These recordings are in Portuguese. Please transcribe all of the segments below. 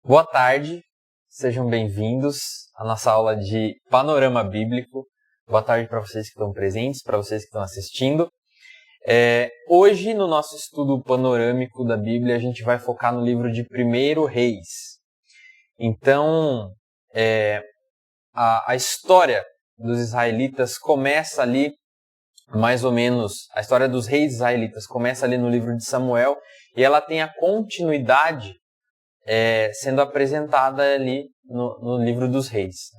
Boa tarde, sejam bem-vindos à nossa aula de Panorama Bíblico. Boa tarde para vocês que estão presentes, para vocês que estão assistindo. Hoje, no nosso estudo panorâmico da Bíblia, a gente vai focar no livro de 1 Reis. Então, a história dos israelitas começa ali, mais ou menos, a história dos reis israelitas começa ali no livro de Samuel, e ela tem a continuidade sendo apresentada ali no livro dos reis.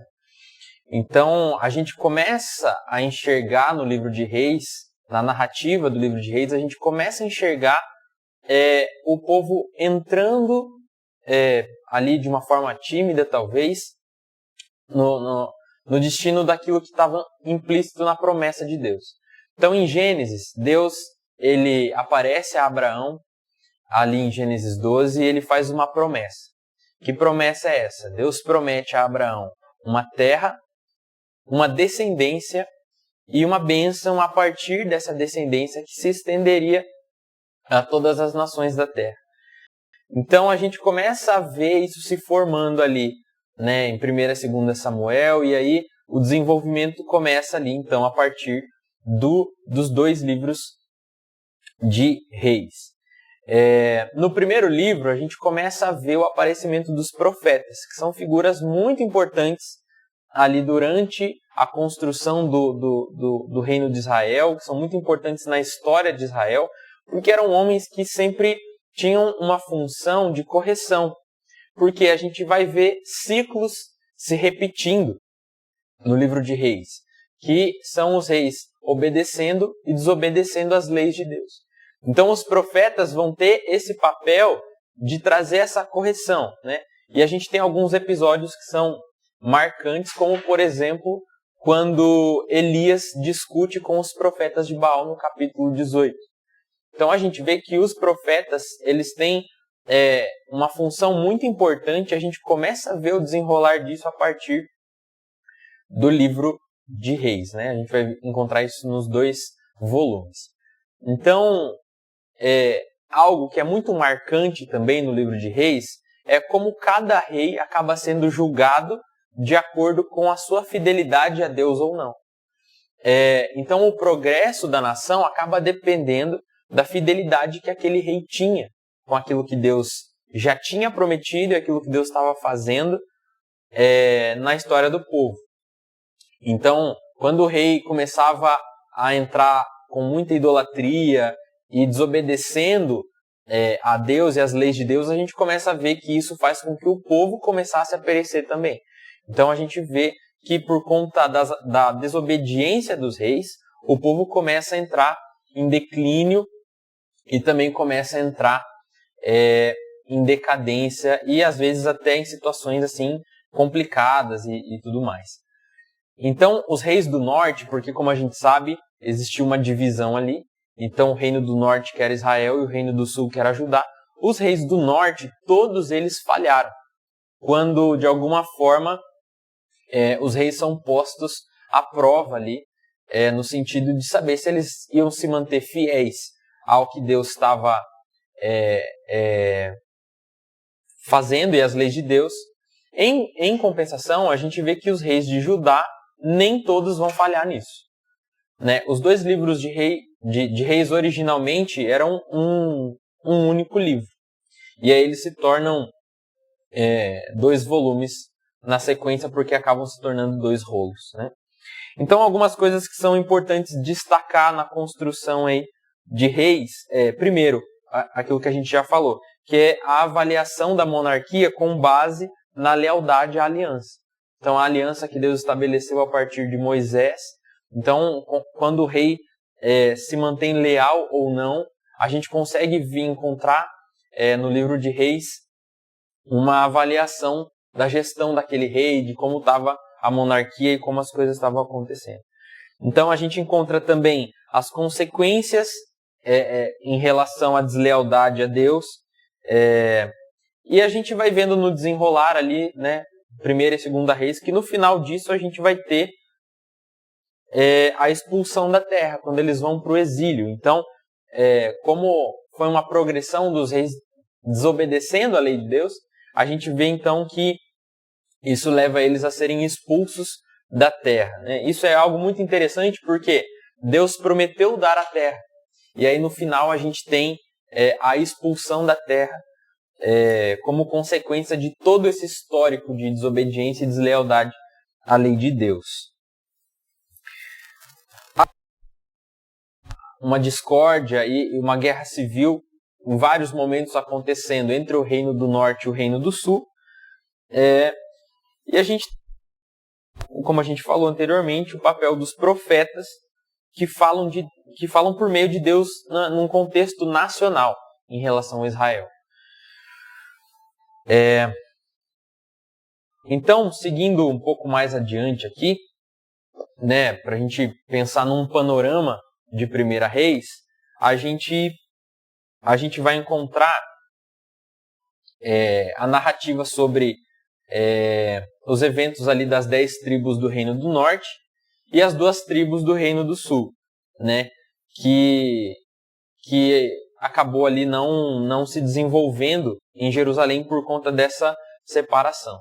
Então, a gente começa a enxergar no livro de reis, na narrativa do livro de reis, a gente começa a enxergar o povo entrando ali de uma forma tímida, talvez, no destino daquilo que estava implícito na promessa de Deus. Então, em Gênesis, Deus ele aparece a Abraão, ali em Gênesis 12, ele faz uma promessa. Que promessa é essa? Deus promete a Abraão uma terra, uma descendência e uma bênção a partir dessa descendência que se estenderia a todas as nações da terra. Então a gente começa a ver isso se formando ali, né, em 1ª e 2ª Samuel, e aí o desenvolvimento começa ali, então, a partir dos dois livros de Reis. No primeiro livro, a gente começa a ver o aparecimento dos profetas, que são figuras muito importantes ali durante a construção do reino de Israel, que são muito importantes na história de Israel, porque eram homens que sempre tinham uma função de correção, porque a gente vai ver ciclos se repetindo no livro de Reis, que são os reis obedecendo e desobedecendo às leis de Deus. Então os profetas vão ter esse papel de trazer essa correção, né? E a gente tem alguns episódios que são marcantes, como por exemplo, quando Elias discute com os profetas de Baal no capítulo 18. Então a gente vê que os profetas, eles têm uma função muito importante, a gente começa a ver o desenrolar disso a partir do livro de Reis, né? A gente vai encontrar isso nos dois volumes. Então, algo que é muito marcante também no livro de Reis é como cada rei acaba sendo julgado de acordo com a sua fidelidade a Deus ou não. Então o progresso da nação acaba dependendo da fidelidade que aquele rei tinha com aquilo que Deus já tinha prometido e aquilo que Deus estava fazendo na história do povo. Então, quando o rei começava a entrar com muita idolatria e desobedecendo a Deus e as leis de Deus, a gente começa a ver que isso faz com que o povo começasse a perecer também. Então a gente vê que por conta da desobediência dos reis, o povo começa a entrar em declínio e também começa a entrar em decadência e às vezes até em situações assim complicadas e tudo mais. Então os reis do norte, porque como a gente sabe, existiu uma divisão ali, então o reino do norte que era Israel e o reino do sul que era Judá, os reis do norte, todos eles falharam. Quando de alguma forma os reis são postos à prova ali, no sentido de saber se eles iam se manter fiéis ao que Deus estava fazendo e às leis de Deus. Em compensação, a gente vê que os reis de Judá nem todos vão falhar nisso. Né? Os dois livros de reis originalmente eram um único livro. E aí eles se tornam 2 volumes na sequência porque acabam se tornando 2 rolos. Né? Então algumas coisas que são importantes destacar na construção aí de reis. Primeiro, aquilo que a gente já falou, que é a avaliação da monarquia com base na lealdade à aliança. Então a aliança que Deus estabeleceu a partir de Moisés. Então, quando o rei se mantém leal ou não, a gente consegue encontrar no livro de Reis uma avaliação da gestão daquele rei, de como estava a monarquia e como as coisas estavam acontecendo. Então a gente encontra também as consequências em relação à deslealdade a Deus, e a gente vai vendo no desenrolar ali, né, 1ª e 2ª Reis, que no final disso a gente vai ter a expulsão da terra, quando eles vão para o exílio. Então, como foi uma progressão dos reis desobedecendo a lei de Deus, a gente vê então que isso leva eles a serem expulsos da terra, né? Isso é algo muito interessante porque Deus prometeu dar a terra. E aí no final a gente tem a expulsão da terra como consequência de todo esse histórico de desobediência e deslealdade à lei de Deus. Uma discórdia e uma guerra civil em vários momentos acontecendo entre o Reino do Norte e o Reino do Sul. E a gente, como a gente falou anteriormente, o papel dos profetas que falam por meio de Deus num contexto nacional em relação a Israel. Então, seguindo um pouco mais adiante aqui, né, para a gente pensar num panorama de 1 Reis, a gente vai encontrar a narrativa sobre os eventos ali das 10 tribos do Reino do Norte e as 2 tribos do Reino do Sul, né, que acabou ali não se desenvolvendo em Jerusalém por conta dessa separação.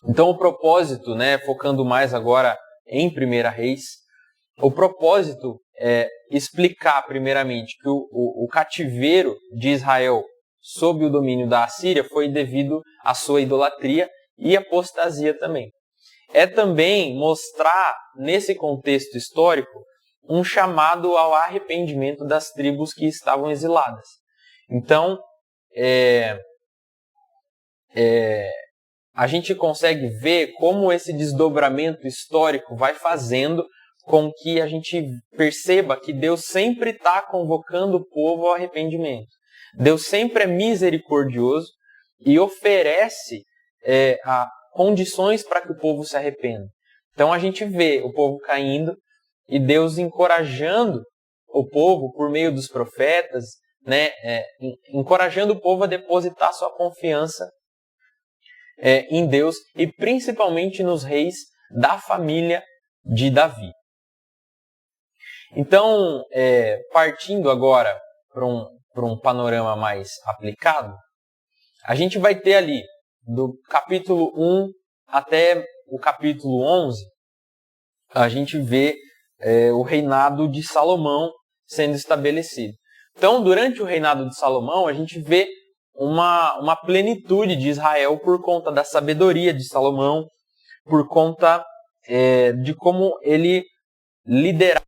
Então o propósito, né, focando mais agora em 1 Reis, o propósito é explicar primeiramente que o cativeiro de Israel sob o domínio da Assíria foi devido à sua idolatria e apostasia também. É também mostrar, nesse contexto histórico, um chamado ao arrependimento das tribos que estavam exiladas. Então, a gente consegue ver como esse desdobramento histórico vai fazendo com que a gente perceba que Deus sempre está convocando o povo ao arrependimento. Deus sempre é misericordioso e oferece condições para que o povo se arrependa. Então a gente vê o povo caindo e Deus encorajando o povo por meio dos profetas, né, encorajando o povo a depositar sua confiança em Deus e principalmente nos reis da família de Davi. Então, partindo agora para um panorama mais aplicado, a gente vai ter ali, do capítulo 1 até o capítulo 11, a gente vê o reinado de Salomão sendo estabelecido. Então, durante o reinado de Salomão, a gente vê uma plenitude de Israel por conta da sabedoria de Salomão, por conta de como ele liderava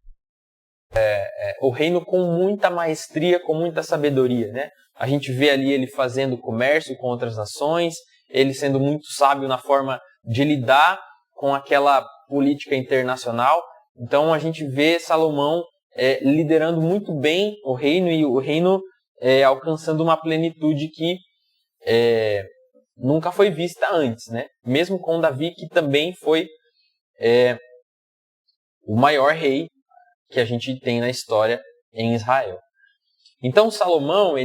o reino com muita maestria, com muita sabedoria, né? A gente vê ali ele fazendo comércio com outras nações, ele sendo muito sábio na forma de lidar com aquela política internacional. Então a gente vê Salomão liderando muito bem o reino e o reino alcançando uma plenitude que nunca foi vista antes, né? Mesmo com Davi, que também foi o maior rei que a gente tem na história em Israel. Então Salomão,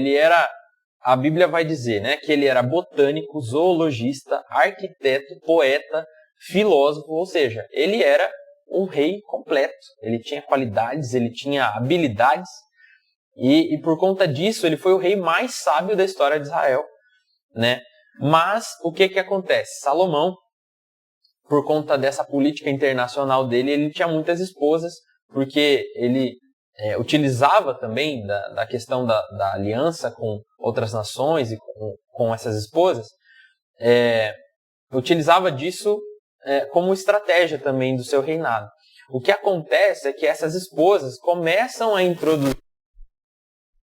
a Bíblia vai dizer, né, que ele era botânico, zoologista, arquiteto, poeta, filósofo, ou seja, ele era um rei completo. Ele tinha qualidades, ele tinha habilidades, e por conta disso ele foi o rei mais sábio da história de Israel, né? Mas o que acontece? Salomão, por conta dessa política internacional dele, ele tinha muitas esposas, porque ele utilizava também da questão da aliança com outras nações e com essas esposas, utilizava disso como estratégia também do seu reinado. O que acontece é que essas esposas começam a introduzir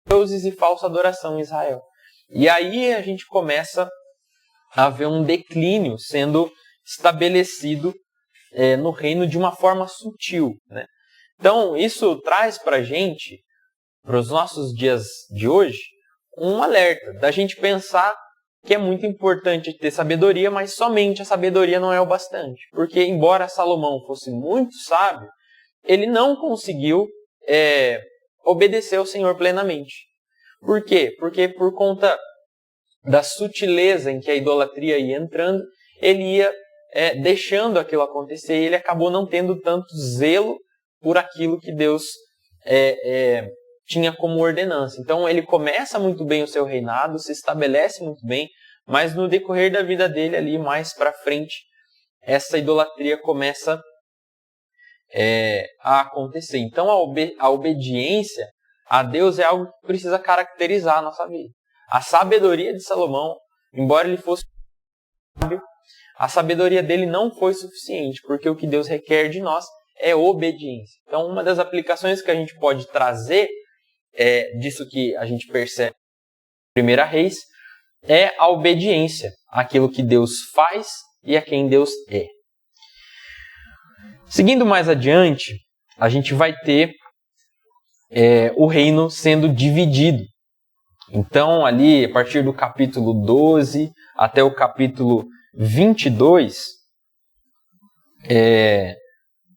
deuses e falsa adoração em Israel. E aí a gente começa a ver um declínio sendo estabelecido no reino de uma forma sutil, né? Então, isso traz para a gente, para os nossos dias de hoje, um alerta da gente pensar que é muito importante ter sabedoria, mas somente a sabedoria não é o bastante. Porque, embora Salomão fosse muito sábio, ele não conseguiu obedecer ao Senhor plenamente. Por quê? Porque por conta da sutileza em que a idolatria ia entrando, ele ia deixando aquilo acontecer e ele acabou não tendo tanto zelo por aquilo que Deus tinha como ordenança. Então ele começa muito bem o seu reinado, se estabelece muito bem, mas no decorrer da vida dele ali, mais para frente, essa idolatria começa a acontecer. Então a obediência a Deus é algo que precisa caracterizar a nossa vida. A sabedoria de Salomão, embora ele fosse sábio, a sabedoria dele não foi suficiente, porque o que Deus requer de nós é obediência. Então uma das aplicações que a gente pode trazer disso que a gente percebe em 1 Reis é a obediência àquilo que Deus faz e a quem Deus é. Seguindo mais adiante, a gente vai ter o reino sendo dividido. Então, ali, a partir do capítulo 12 até o capítulo 22,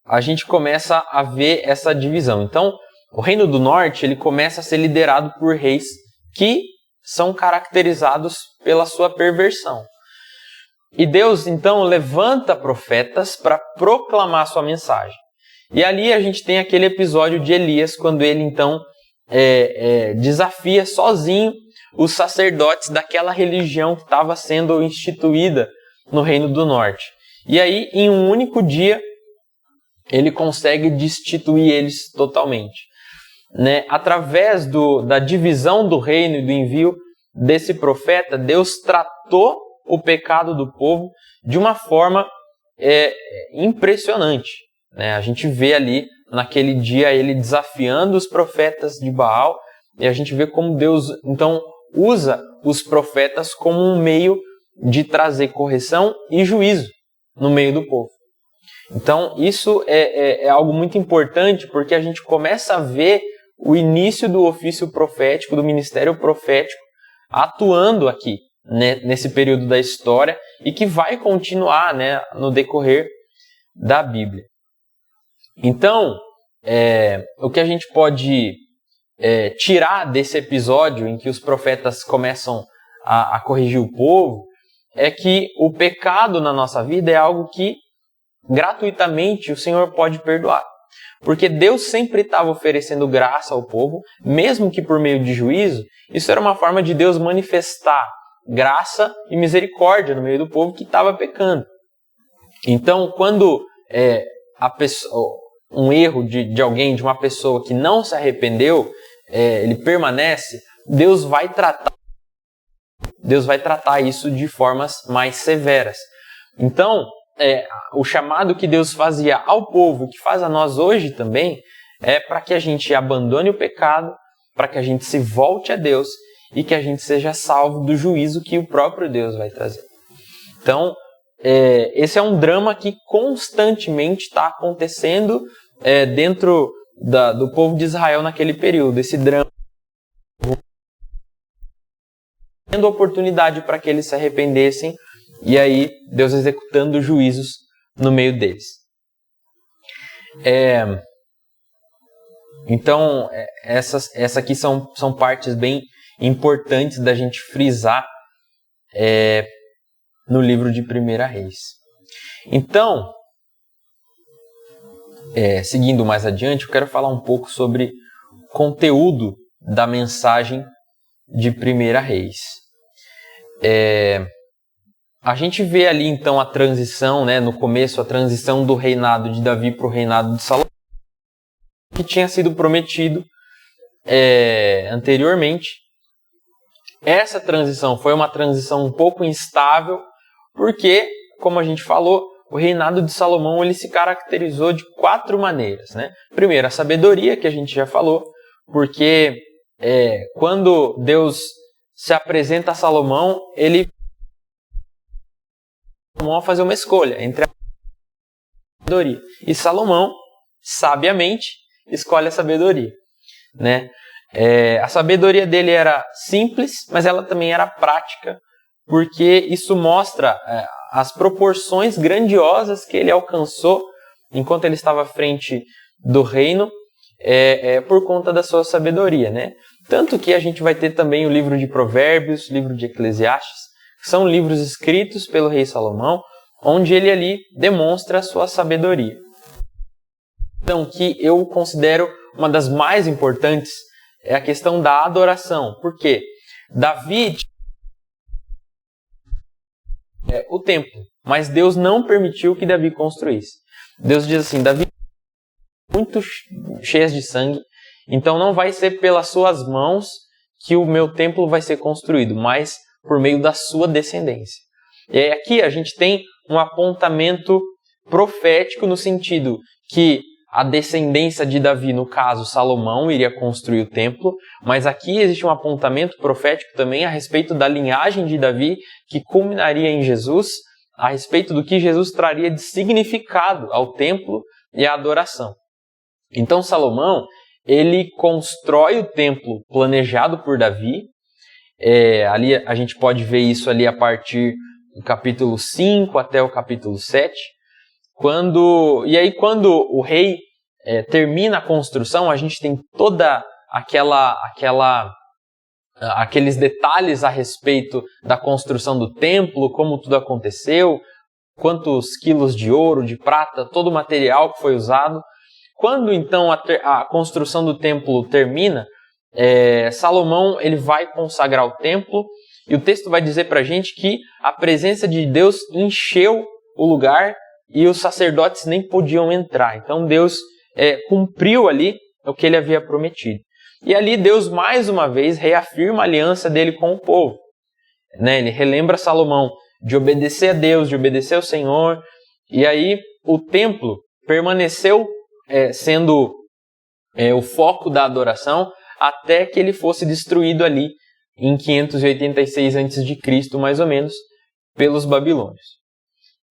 a gente começa a ver essa divisão. Então, o reino do norte ele começa a ser liderado por reis que são caracterizados pela sua perversão. E Deus, então, levanta profetas para proclamar sua mensagem. E ali a gente tem aquele episódio de Elias, quando ele, então, desafia sozinho os sacerdotes daquela religião que estava sendo instituída no Reino do Norte. E aí, em um único dia, ele consegue destituir eles totalmente. Né? Através da divisão do reino e do envio desse profeta, Deus tratou o pecado do povo de uma forma impressionante. Né? A gente vê ali, naquele dia, ele desafiando os profetas de Baal, e a gente vê como Deus, então, usa os profetas como um meio de trazer correção e juízo no meio do povo. Então, isso é algo muito importante, porque a gente começa a ver o início do ofício profético, do ministério profético, atuando aqui, né, nesse período da história, e que vai continuar, né, no decorrer da Bíblia. Então, o que a gente pode tirar desse episódio em que os profetas começam a corrigir o povo, é que o pecado na nossa vida é algo que gratuitamente o Senhor pode perdoar. Porque Deus sempre estava oferecendo graça ao povo, mesmo que por meio de juízo. Isso era uma forma de Deus manifestar graça e misericórdia no meio do povo que estava pecando. Então, quando um erro de alguém, de uma pessoa que não se arrependeu, ele permanece, Deus vai tratar isso de formas mais severas. Então, o chamado que Deus fazia ao povo, que faz a nós hoje também, é para que a gente abandone o pecado, para que a gente se volte a Deus e que a gente seja salvo do juízo que o próprio Deus vai trazer. Então, esse é um drama que constantemente está acontecendo dentro do povo de Israel naquele período. Esse drama tendo oportunidade para que eles se arrependessem, e aí Deus executando juízos no meio deles. Então, essas aqui são partes bem importantes da gente frisar no livro de 1 Reis. Então, seguindo mais adiante, eu quero falar um pouco sobre o conteúdo da mensagem de 1 Reis. A gente vê ali então a transição, né, no começo, a transição do reinado de Davi para o reinado de Salomão, que tinha sido prometido anteriormente. Essa transição foi uma transição um pouco instável, porque, como a gente falou, o reinado de Salomão ele se caracterizou de 4 maneiras. Né? Primeiro, a sabedoria, que a gente já falou, porque quando Deus se apresenta a Salomão, ele a fazer uma escolha entre a sabedoria. E Salomão, sabiamente, escolhe a sabedoria. Né? A sabedoria dele era simples, mas ela também era prática, porque isso mostra as proporções grandiosas que ele alcançou enquanto ele estava à frente do reino, por conta da sua sabedoria. Né? Tanto que a gente vai ter também o livro de Provérbios, o livro de Eclesiastes, que são livros escritos pelo rei Salomão, onde ele ali demonstra a sua sabedoria. Então, que eu considero uma das mais importantes é a questão da adoração. Por quê? Davi o templo, mas Deus não permitiu que Davi construísse. Deus diz assim, Davi muito cheias de sangue, então não vai ser pelas suas mãos que o meu templo vai ser construído, mas por meio da sua descendência. E aí aqui a gente tem um apontamento profético no sentido que a descendência de Davi, no caso Salomão, iria construir o templo, mas aqui existe um apontamento profético também a respeito da linhagem de Davi, que culminaria em Jesus, a respeito do que Jesus traria de significado ao templo e à adoração. Então Salomão, ele constrói o templo planejado por Davi. Ali a gente pode ver isso ali a partir do capítulo 5 até o capítulo 7. Quando o rei termina a construção, a gente tem toda aqueles detalhes a respeito da construção do templo, como tudo aconteceu, quantos quilos de ouro, de prata, todo o material que foi usado. Quando então a construção do templo termina, Salomão ele vai consagrar o templo e o texto vai dizer para a gente que a presença de Deus encheu o lugar e os sacerdotes nem podiam entrar. Então Deus cumpriu ali o que ele havia prometido. E ali Deus mais uma vez reafirma a aliança dele com o povo. Ele relembra Salomão de obedecer a Deus, de obedecer ao Senhor. E aí o templo permaneceu sendo o foco da adoração até que ele fosse destruído ali em 586 a.C., mais ou menos, pelos babilônios.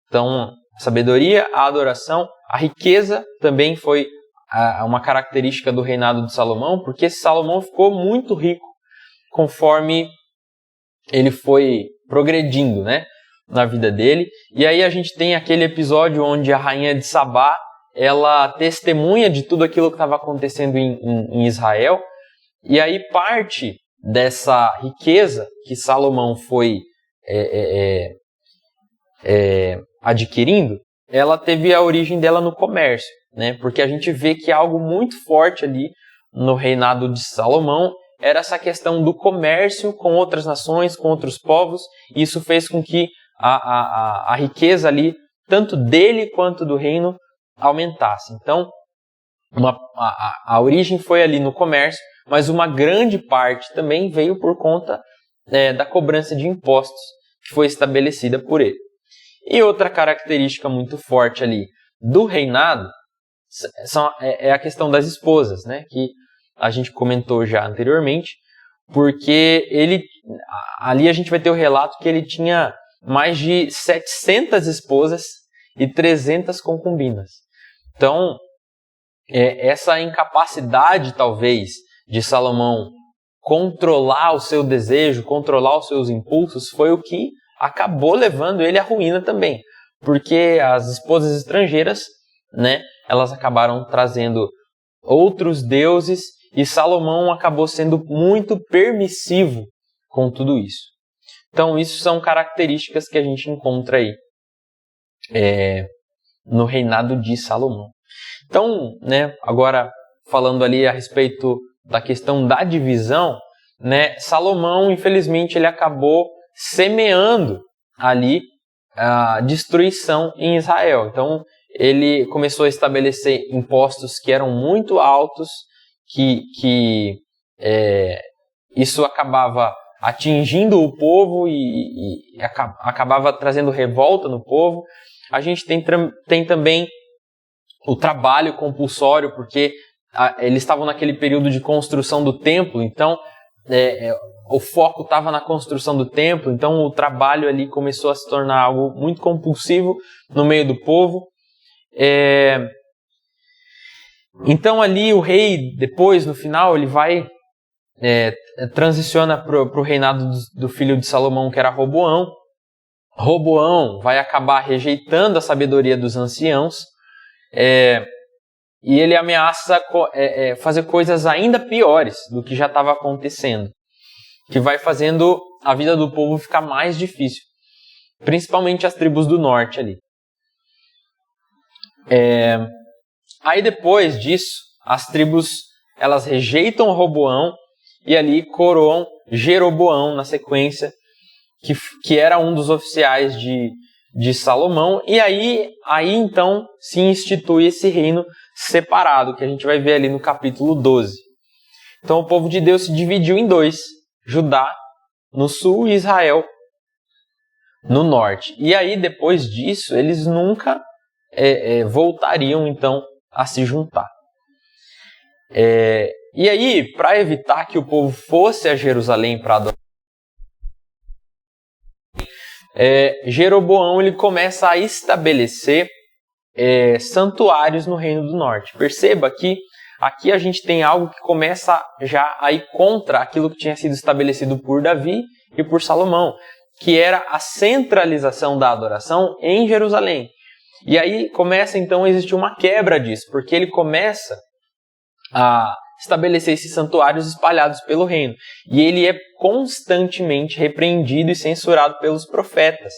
Então, a sabedoria, a adoração, a riqueza também foi uma característica do reinado de Salomão, porque Salomão ficou muito rico conforme ele foi progredindo, na vida dele. E aí a gente tem aquele episódio onde a rainha de Sabá, ela testemunha de tudo aquilo que estava acontecendo em Israel. E aí parte dessa riqueza que Salomão foi adquirindo, ela teve a origem dela no comércio, porque a gente vê que algo muito forte ali no reinado de Salomão era essa questão do comércio com outras nações, com outros povos, e isso fez com que a riqueza ali, tanto dele quanto do reino, aumentasse. Então, a origem foi ali no comércio, mas uma grande parte também veio por conta da cobrança de impostos que foi estabelecida por ele. E outra característica muito forte ali do reinado é a questão das esposas, que a gente comentou já anteriormente, porque ali a gente vai ter o relato que ele tinha mais de 700 esposas e 300 concubinas. Então, essa incapacidade, talvez, de Salomão controlar o seu desejo, controlar os seus impulsos, foi o que acabou levando ele à ruína também. Porque as esposas estrangeiras, elas acabaram trazendo outros deuses e Salomão acabou sendo muito permissivo com tudo isso. Então, isso são características que a gente encontra aí no reinado de Salomão. Então, agora falando ali a respeito da questão da divisão, Salomão, infelizmente, ele acabou semeando ali a destruição em Israel. Então, ele começou a estabelecer impostos que eram muito altos, que isso acabava atingindo o povo e acabava trazendo revolta no povo. A gente tem também o trabalho compulsório, porque eles estavam naquele período de construção do templo, então o foco estava na construção do templo, então o trabalho ali começou a se tornar algo muito compulsivo no meio do povo. Então ali o rei, depois, no final, ele vai transiciona para o reinado do filho de Salomão, que era Roboão. Roboão vai acabar rejeitando a sabedoria dos anciãos, e ele ameaça fazer coisas ainda piores do que já estava acontecendo, que vai fazendo a vida do povo ficar mais difícil, principalmente as tribos do norte ali. Aí depois disso, as tribos elas rejeitam Roboão e ali coroam Jeroboão na sequência, que era um dos oficiais de Salomão, e aí então se institui esse reino separado, que a gente vai ver ali no capítulo 12. Então o povo de Deus se dividiu em dois, Judá no sul e Israel no norte. E aí depois disso eles nunca voltariam então a se juntar. E aí, para evitar que o povo fosse a Jerusalém para adorar, Jeroboão ele começa a estabelecer santuários no Reino do Norte. Perceba que aqui a gente tem algo que começa já a ir contra aquilo que tinha sido estabelecido por Davi e por Salomão, que era a centralização da adoração em Jerusalém. E aí começa então a existir uma quebra disso, porque ele começa a estabelecer esses santuários espalhados pelo reino. E ele é constantemente repreendido e censurado pelos profetas,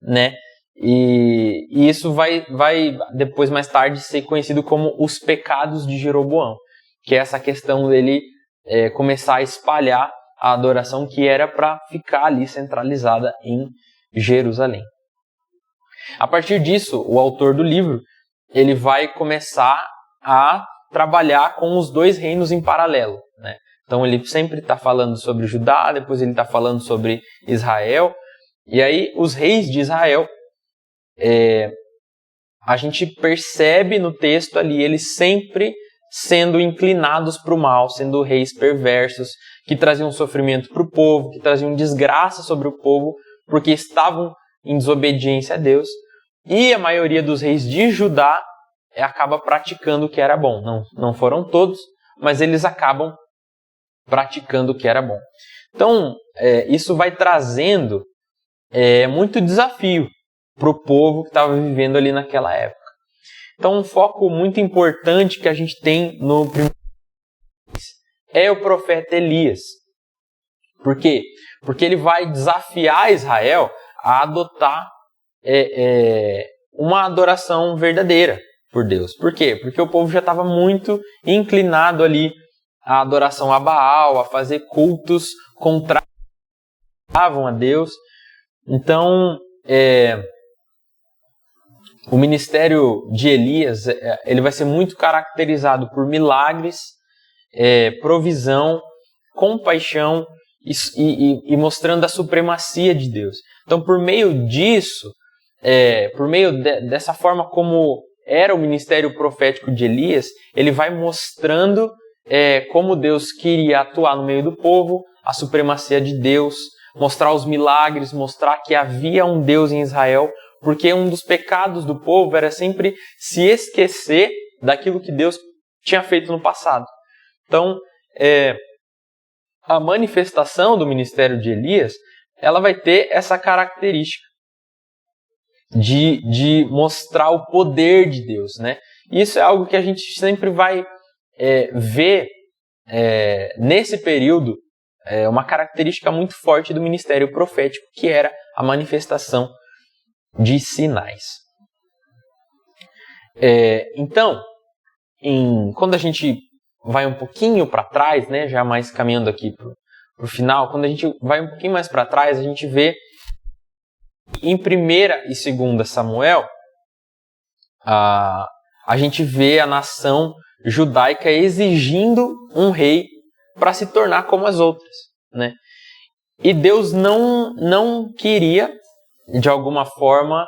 né? E isso vai depois, mais tarde, ser conhecido como os pecados de Jeroboão, que é essa questão dele começar a espalhar a adoração que era para ficar ali centralizada em Jerusalém. A partir disso, o autor do livro ele vai começar a trabalhar com os dois reinos em paralelo, né? Então ele sempre está falando sobre Judá, depois ele está falando sobre Israel, e aí os reis de Israel, a gente percebe no texto ali eles sempre sendo inclinados para o mal, sendo reis perversos, que traziam sofrimento para o povo, que traziam desgraça sobre o povo, porque estavam em desobediência a Deus. E a maioria dos reis de Judá acaba praticando o que era bom. Não foram todos, mas eles acabam praticando o que era bom. Então, isso vai trazendo muito desafio para o povo que estava vivendo ali naquela época. Então, um foco muito importante que a gente tem no primeiro é o profeta Elias. Por quê? Porque ele vai desafiar Israel a adotar uma adoração verdadeira por Deus. Por quê? Porque o povo já estava muito inclinado ali à adoração a Baal, a fazer cultos contrários a Deus. Então, o ministério de Elias ele vai ser muito caracterizado por milagres, provisão, compaixão e mostrando a supremacia de Deus. Então, por meio disso, por meio dessa forma como era o ministério profético de Elias, ele vai mostrando como Deus queria atuar no meio do povo, a supremacia de Deus, mostrar os milagres, mostrar que havia um Deus em Israel, porque um dos pecados do povo era sempre se esquecer daquilo que Deus tinha feito no passado. Então, a manifestação do ministério de Elias, ela vai ter essa característica de mostrar o poder de Deus, né? Isso é algo que a gente sempre vai ver nesse período, uma característica muito forte do ministério profético, que era a manifestação de sinais. Então, quando a gente vai um pouquinho para trás, né, já mais caminhando aqui para o final, quando a gente vai um pouquinho mais para trás, a gente vê em 1ª e 2ª Samuel, a gente vê a nação judaica exigindo um rei para se tornar como as outras, né? E Deus não queria, de alguma forma,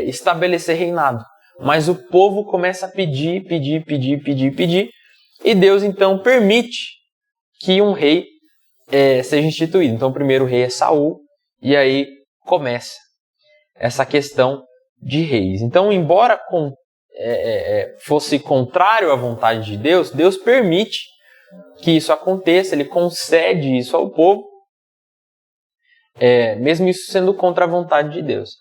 estabelecer reinado. Mas o povo começa a pedir, e Deus então permite que um rei seja instituído. Então o primeiro rei é Saul, e aí começa essa questão de reis. Então, embora fosse contrário à vontade de Deus, Deus permite que isso aconteça, ele concede isso ao povo, mesmo isso sendo contra a vontade de Deus.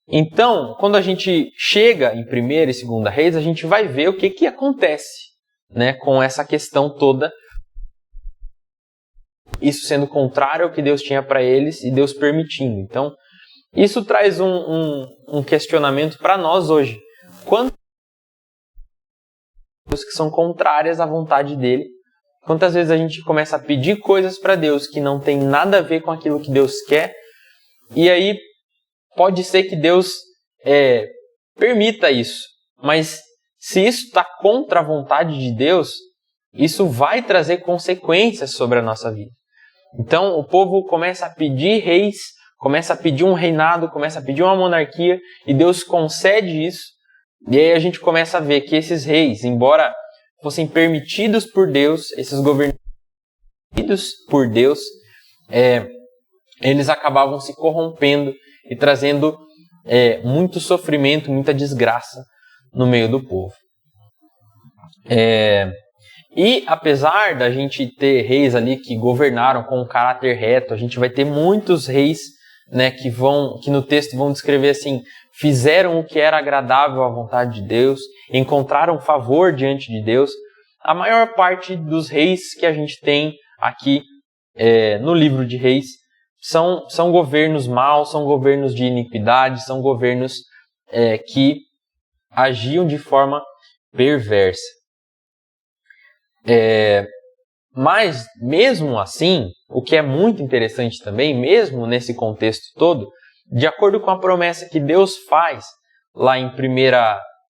Então, quando a gente chega em 1ª e 2ª Reis, a gente vai ver o que acontece, né, com essa questão toda, isso sendo contrário ao que Deus tinha para eles e Deus permitindo. Então, isso traz um questionamento para nós hoje. Quantas coisas que são contrárias à vontade dele Quantas vezes a gente começa a pedir coisas para Deus que não tem nada a ver com aquilo que Deus quer, e aí pode ser que Deus permita isso, mas se isso está contra a vontade de Deus, isso vai trazer consequências sobre a nossa vida. Então o povo começa a pedir reis, começa a pedir um reinado, começa a pedir uma monarquia, e Deus concede isso, e aí a gente começa a ver que esses reis, embora fossem permitidos por Deus, esses governos permitidos por Deus, eles acabavam se corrompendo e trazendo muito sofrimento, muita desgraça no meio do povo. E apesar da gente ter reis ali que governaram com um caráter reto, a gente vai ter muitos reis, né, que no texto vão descrever assim: fizeram o que era agradável à vontade de Deus, encontraram favor diante de Deus. A maior parte dos reis que a gente tem aqui no livro de Reis são governos maus, são governos de iniquidade, são governos que agiam de forma perversa. Mas, mesmo assim, o que é muito interessante também, mesmo nesse contexto todo, de acordo com a promessa que Deus faz lá em 1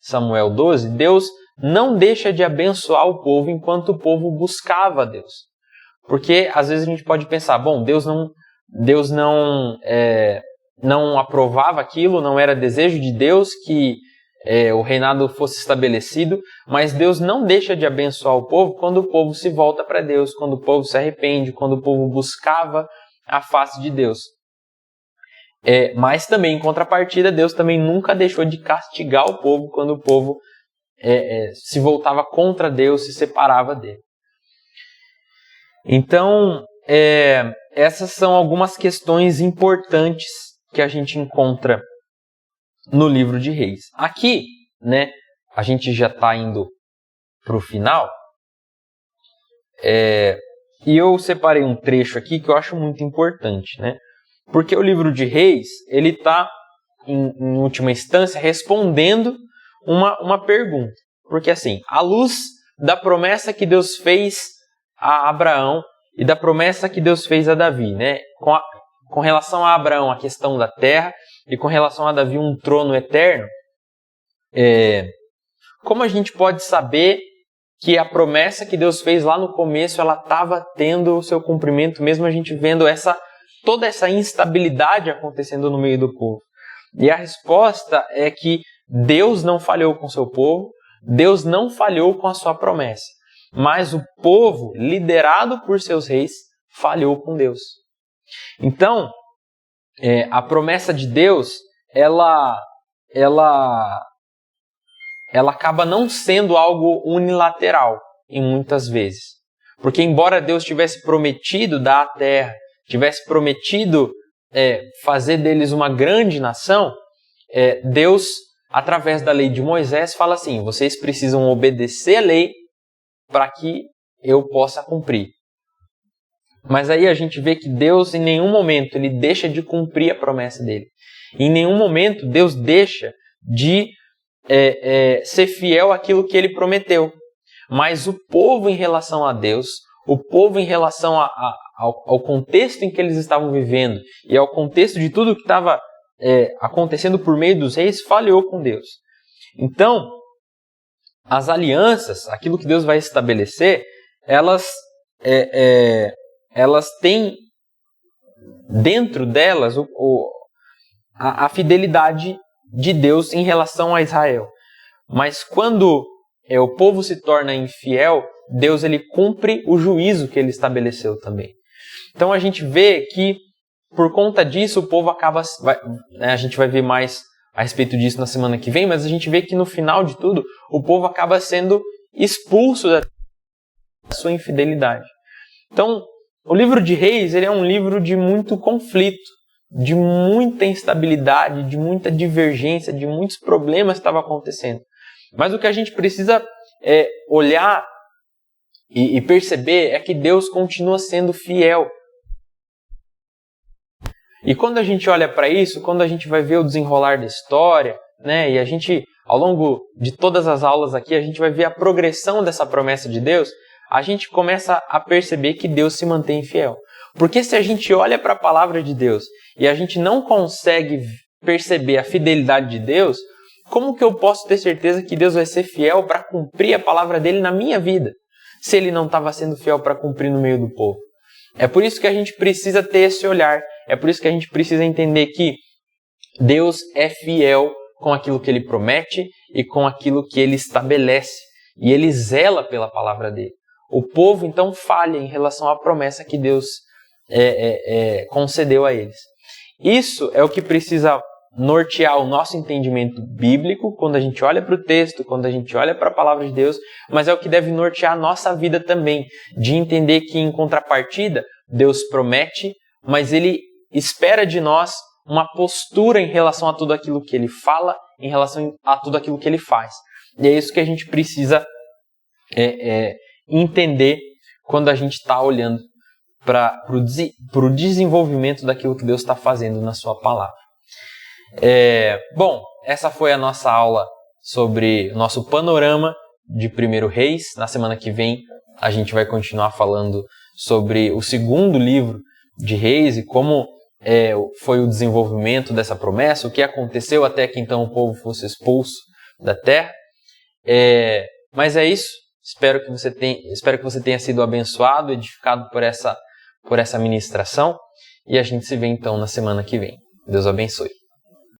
Samuel 12, Deus não deixa de abençoar o povo enquanto o povo buscava a Deus. Porque às vezes a gente pode pensar, bom, Deus não aprovava aquilo, não era desejo de Deus que o reinado fosse estabelecido, mas Deus não deixa de abençoar o povo quando o povo se volta para Deus, quando o povo se arrepende, quando o povo buscava a face de Deus. Mas também, em contrapartida, Deus também nunca deixou de castigar o povo quando o povo se voltava contra Deus, se separava dele. Então, essas são algumas questões importantes que a gente encontra no livro de Reis. Aqui, né, a gente já está indo para o final, e eu separei um trecho aqui que eu acho muito importante, né? Porque o livro de Reis, ele está, em última instância, respondendo uma pergunta. Porque assim, à luz da promessa que Deus fez a Abraão e da promessa que Deus fez a Davi, né? Com relação a Abraão, a questão da terra, e com relação a Davi, um trono eterno, como a gente pode saber que a promessa que Deus fez lá no começo, ela estava tendo o seu cumprimento, mesmo a gente vendo toda essa instabilidade acontecendo no meio do povo? E a resposta é que Deus não falhou com o seu povo, Deus não falhou com a sua promessa, mas o povo, liderado por seus reis, falhou com Deus. Então, a promessa de Deus, ela acaba não sendo algo unilateral, em muitas vezes. Porque embora Deus tivesse prometido dar a terra, tivesse prometido fazer deles uma grande nação, Deus, através da lei de Moisés, fala assim: vocês precisam obedecer a lei para que eu possa cumprir. Mas aí a gente vê que Deus, em nenhum momento, ele deixa de cumprir a promessa dele. Em nenhum momento, Deus deixa de ser fiel àquilo que ele prometeu. Mas o povo, em relação a Deus, o povo, em relação ao contexto em que eles estavam vivendo e ao contexto de tudo que estava acontecendo por meio dos reis, falhou com Deus. Então, as alianças, aquilo que Deus vai estabelecer, elas têm dentro delas a fidelidade de Deus em relação a Israel. Mas quando o povo se torna infiel, Deus ele cumpre o juízo que ele estabeleceu também. Então a gente vê que, por conta disso, o povo acaba... a gente vai ver mais a respeito disso na semana que vem, mas a gente vê que no final de tudo, o povo acaba sendo expulso da sua infidelidade. Então, o livro de Reis, ele é um livro de muito conflito, de muita instabilidade, de muita divergência, de muitos problemas que estavam acontecendo. Mas o que a gente precisa olhar e perceber é que Deus continua sendo fiel. E quando a gente olha para isso, quando a gente vai ver o desenrolar da história, né, e a gente, ao longo de todas as aulas aqui, a gente vai ver a progressão dessa promessa de Deus, a gente começa a perceber que Deus se mantém fiel. Porque se a gente olha para a palavra de Deus e a gente não consegue perceber a fidelidade de Deus, como que eu posso ter certeza que Deus vai ser fiel para cumprir a palavra dele na minha vida, se ele não estava sendo fiel para cumprir no meio do povo? É por isso que a gente precisa ter esse olhar, é por isso que a gente precisa entender que Deus é fiel com aquilo que ele promete e com aquilo que ele estabelece, e ele zela pela palavra dele. O povo então falha em relação à promessa que Deus concedeu a eles. Isso é o que precisa nortear o nosso entendimento bíblico quando a gente olha para o texto, quando a gente olha para a palavra de Deus, mas é o que deve nortear a nossa vida também, de entender que em contrapartida Deus promete, mas ele espera de nós uma postura em relação a tudo aquilo que ele fala, em relação a tudo aquilo que ele faz. E é isso que a gente precisa entender quando a gente está olhando para o desenvolvimento daquilo que Deus está fazendo na sua palavra. Bom, essa foi a nossa aula sobre o nosso panorama de 1 Reis. Na semana que vem a gente vai continuar falando sobre o segundo livro de Reis e como foi o desenvolvimento dessa promessa, o que aconteceu até que então o povo fosse expulso da terra. Mas é isso. Espero que você tenha sido abençoado, edificado por essa ministração. E a gente se vê então na semana que vem. Deus abençoe.